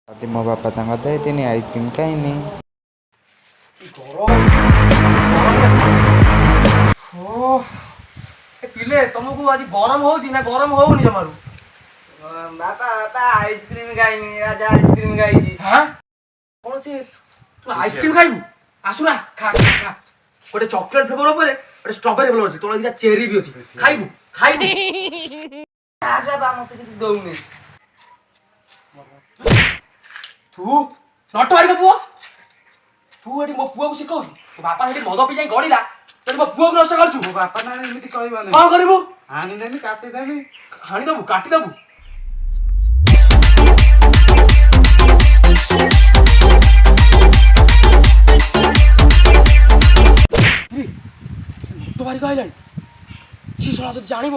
ଯଦି ମୋ ବାପା ତାଙ୍କ ଦେଇଥିନି ଆଇସ୍କ୍ରିମ୍ ଖାଇନି। ପିଲେ ତମକୁ ଆଜି ଗରମ ହଉଛି ନା ଗରମ ହଉନି ଜମାରୁ? ବାପା ବାପା ଆଇସ୍କ୍ରିମ୍ ଖାଇନି, ରାଜା ଆଇସ୍କ୍ରିମ୍ ଖାଇଛି। ହାଁ କଣ ସେ ତୁ ଆଇସ୍କ୍ରିମ୍ ଖାଇବୁ? ଆସୁନା ଖା ଖା ଖା। ଗୋଟେ ଚକୋଲେଟ୍ ଫ୍ଲେଭର ଉପରେ ଗୋଟେ ଷ୍ଟ୍ରବେରୀ ଫ୍ଲେଭର ଅଛି, ତଳେ ଦିଟା ଚେରି ବି ଅଛି। ଖାଇବୁ ଖାଇବୁ। ଆସ ବାପା, ମତେ କିଛି ଦଉନି। ତୁ ନଟ ବାରିକ ପୁଅ, ତୁ ଏଠି ମୋ ପୁଅକୁ ଶିଖଉଛୁ? ତୋ ବାପା ସେଠି ମଦ ପିଇ ଯାଇ ଗଡ଼ିଲା, ତୁ ମୋ ପୁଅକୁ ନଷ୍ଟ କରୁଛୁ। ମୋ ବାପା ନା ଏମିତି କହିବନି। କଣ କରିବୁ? ହାଣିଦେବି, କାଟିଦେବି। ହାଣିଦବୁ, କାଟିଦବୁ। ମଦ ବାରିକ ଆଇଲାଣି। ସେ ଶଳା ଯଦି ଜାଣିବ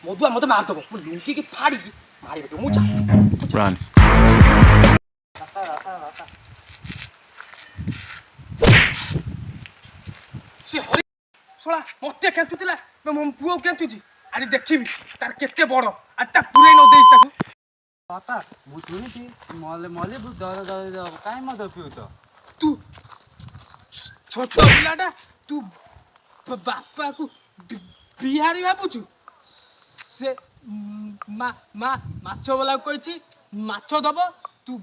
ମଦୁଆ ମତେ ମାରିଦବ। ମୁଁ ଲୁଙ୍କିକି ଫାଡ଼ିକି ମାରିବି। ମୁଁ ସେ ହରି ଶଳା ମତେ କେନ୍ତୁଥିଲା, ମୋ ପୁଅକୁ କେନ୍ତୁଛି। ଆଜି ଦେଖିବି ତାର କେତେ ବଡ। ଆଜି ତା ପୁରେଇ ନ ଦେଇଛି ତାକୁ। ବାପା ମୁଁ ଶୁଣିଛି ମଲେ ବହୁତ ଦର କାହିଁ ମଦ ପିଉଛ? ତୁ ଛୋଟ ପିଲାଟା, ତୁ ବାପାକୁ ବିହାରୀ ଭାବୁଛୁ? ସେ ମାଛ ବାଲାକୁ କହିଛି ମାଛ ଦବ, ତୁ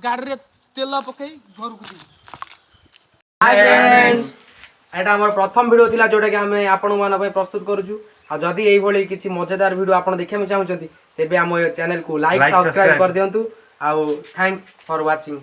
ଗାଡ଼ିରେ ତେଲ ପକେଇ ଘରକୁ ଯିବୁ। ଏଇଟା ଆମର ପ୍ରଥମ ଭିଡ଼ିଓ ଥିଲା, ଯୋଉଟାକି ଆମେ ଆପଣମାନଙ୍କ ପାଇଁ ପ୍ରସ୍ତୁତ କରୁଛୁ। ଆଉ ଯଦି ଏଇଭଳି କିଛି ମଜାଦାର ଭିଡ଼ିଓ ଆପଣ ଦେଖିବାକୁ ଚାହୁଁଛନ୍ତି, ତେବେ ଆମ ଚ୍ୟାନେଲକୁ ଲାଇକ୍ ସବସ୍କ୍ରାଇବ୍ କରିଦିଅନ୍ତୁ। ଆଉ ଥ୍ୟାଙ୍କସ୍ ଫର୍ ୱାଚିଂ।